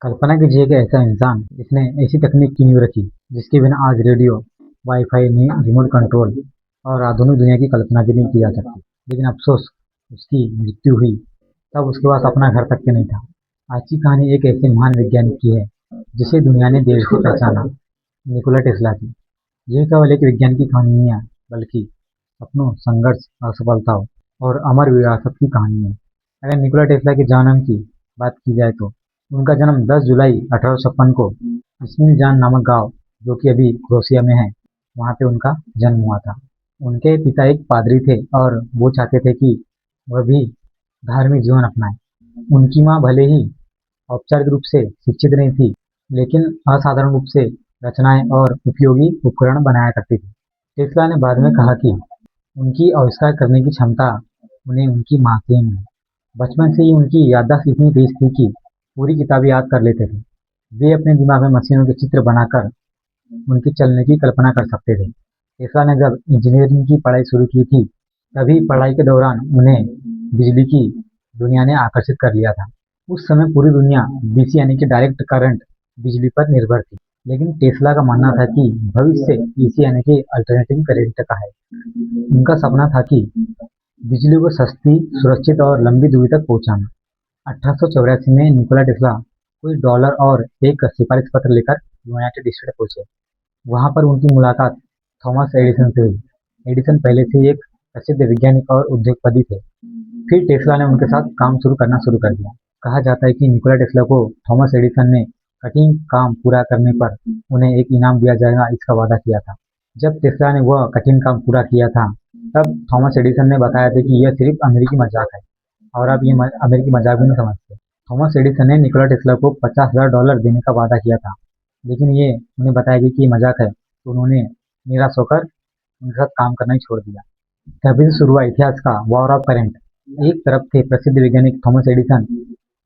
कल्पना कीजिए कि ऐसा इंसान जिसने ऐसी तकनीक की नींव रखी जिसके बिना आज रेडियो, वाईफाई, रिमोट कंट्रोल और आधुनिक दुनिया की कल्पना भी नहीं की जा सकती। लेकिन अफसोस, उसकी मृत्यु हुई तब उसके पास अपना घर तक के नहीं था। आज की कहानी एक ऐसे महान वैज्ञानिक की है जिसे दुनिया ने देर से पहचाना, निकोला टेस्ला की। यह केवल एक विज्ञान की कहानी नहीं है, बल्कि सपनों, संघर्ष, असफलताओं और अमर विरासत की कहानी है। अगर निकोला टेस्ला के जन्म की बात की जाए तो उनका जन्म 10 जुलाई 1856 को इस्मिलजान नामक गांव, जो कि अभी क्रोएशिया में है, वहां पे उनका जन्म हुआ था। उनके पिता एक पादरी थे और वो चाहते थे कि वह भी धार्मिक जीवन अपनाए। उनकी माँ भले ही औपचारिक रूप से शिक्षित नहीं थी, लेकिन असाधारण रूप से रचनाएं और उपयोगी उपकरण बनाया करती थी। टेस्ला ने बाद में कहा कि उनकी आविष्कार करने की क्षमता उन्हें उनकी माँ से मिली। बचपन से ही उनकी याददाश्त इतनी तेज थी कि पूरी किताब याद कर लेते थे। वे अपने दिमाग में मशीनों के चित्र बनाकर उनके चलने की कल्पना कर सकते थे। टेस्ला ने जब इंजीनियरिंग की पढ़ाई शुरू की थी, तभी पढ़ाई के दौरान उन्हें बिजली की दुनिया ने आकर्षित कर लिया था। उस समय पूरी दुनिया डीसी यानी कि डायरेक्ट करंट बिजली पर निर्भर थी। लेकिन टेस्ला का मानना था कि भविष्य एसी यानी कि अल्टरनेटिंग करंट का है। उनका सपना था कि बिजली को सस्ती, सुरक्षित और लंबी दूरी तक पहुंचाना। 1884 में निकोला टेस्ला कुछ डॉलर और एक सिफारिश पत्र लेकर यूनाइटेड स्टेट पहुंचे। वहां पर उनकी मुलाकात थॉमस एडिसन से हुई। एडिसन पहले से ही एक प्रसिद्ध वैज्ञानिक और उद्योगपति थे। फिर टेस्ला ने उनके साथ काम करना शुरू कर दिया। कहा जाता है कि निकोला टेस्ला को थॉमस एडिसन ने कठिन काम पूरा करने पर उन्हें एक इनाम दिया जाएगा इसका वादा किया था। जब टेस्ला ने वह कठिन काम पूरा किया था, तब थॉमस एडिसन ने बताया था कि यह सिर्फ अमेरिकी मजाक है और आप ये अमेरिकी मजाक भी नहीं समझते। थॉमस एडिसन ने निकोला टेस्ला को $50,000 देने का वादा किया था, लेकिन ये उन्हें बताया गया कि ये मजाक है, तो उन्होंने निराश होकर उनके साथ काम करना ही छोड़ दिया। तभी से शुरू हुआ इतिहास का वॉर ऑफ करंट। एक तरफ थे प्रसिद्ध वैज्ञानिक थॉमस एडिसन,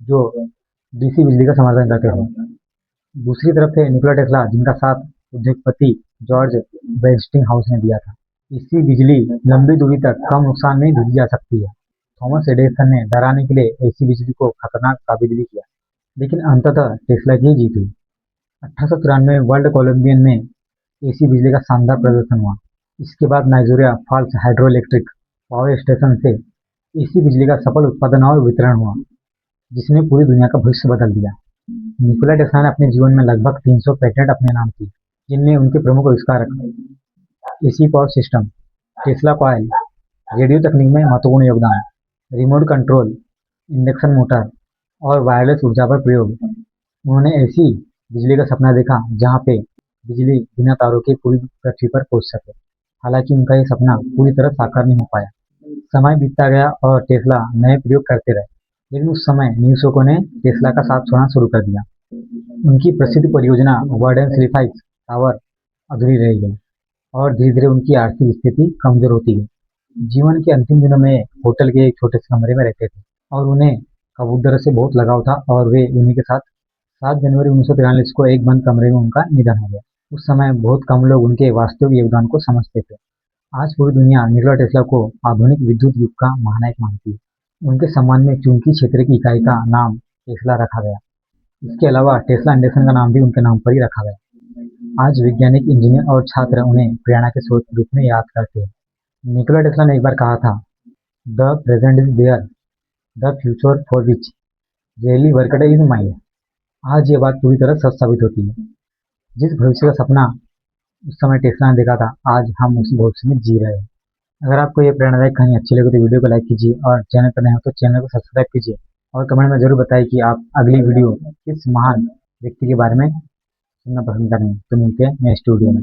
जो डीसी बिजली का समर्थन करते थे। दूसरी तरफ थे निकोला टेस्ला, जिनका साथ उद्योगपति जॉर्ज वेस्टिंगहाउस ने दिया था। इससे बिजली लंबी दूरी तक कम नुकसान में भेजी जा सकती है। थॉमस एडिसन ने डराने के लिए ऐसी बिजली को खतरनाक साबित भी किया, लेकिन अंततः टेस्ला की जीत हुई। 1893 वर्ल्ड कोलंबियन में एसी बिजली का शानदार प्रदर्शन हुआ। इसके बाद Nigeria Falls hydro electric power station से एसी बिजली का सफल उत्पादन और वितरण हुआ, जिसने पूरी दुनिया का भविष्य बदल दिया। निकोला टेस्ला ने अपने जीवन में लगभग 300 पेटेंट अपने नाम किए, जिनमें उनके प्रमुख आविष्कार AC power system, Tesla coil, radio तकनीक में महत्वपूर्ण योगदान, रिमोट कंट्रोल, इंडक्शन मोटर और वायरलेस ऊर्जा पर प्रयोग। उन्होंने ऐसी बिजली का सपना देखा जहां पे बिजली बिना तारों के पूरी पृथ्वी पर पहुंच सके। हालांकि उनका ये सपना पूरी तरह साकार नहीं हो पाया। समय बीतता गया और टेस्ला नए प्रयोग करते रहे, लेकिन उस समय निवेशकों ने टेस्ला का साथ छोड़ना शुरू कर दिया। उनकी प्रसिद्ध परियोजना वर्डन सिलिफाइस टावर अधूरी रह गई और धीरे धीरे उनकी आर्थिक स्थिति कमजोर होती गई। जीवन के अंतिम दिनों में होटल के एक छोटे से कमरे में रहते थे और उन्हें कबूतर से बहुत लगाव था और वे उन्हीं के साथ 7 जनवरी 1943 को एक बंद कमरे में उनका निधन हो गया। उस समय बहुत कम लोग उनके वास्तविक योगदान को समझते थे। आज पूरी दुनिया निकोला टेस्ला को आधुनिक विद्युत युग का महानायक मानती है। उनके सम्मान में चुंबकीय क्षेत्र की इकाई का नाम टेस्ला रखा गया। इसके अलावा टेस्ला इंडक्शन का नाम भी उनके नाम पर ही रखा गया। आज वैज्ञानिक, इंजीनियर और छात्र उन्हें प्रेरणा के स्रोत के रूप में याद करते हैं। निकोला टेस्ला ने एक बार कहा था, the present is there, the future for which really worked is mind. आज ये बात पूरी तरह सच साबित होती है। जिस भविष्य का सपना उस समय टेस्ला ने देखा था, आज हम उसी भविष्य में जी रहे हैं। अगर आपको ये प्रेरणादायक कहानी अच्छी लगे तो वीडियो को लाइक कीजिए और चैनल पर नए हो तो चैनल को सब्सक्राइब कीजिए और कमेंट में जरूर बताइए कि आप अगली वीडियो किस महान व्यक्ति के बारे में सुनना पसंद करेंगे। तो मिलते हैं नेक्स्ट वीडियो में।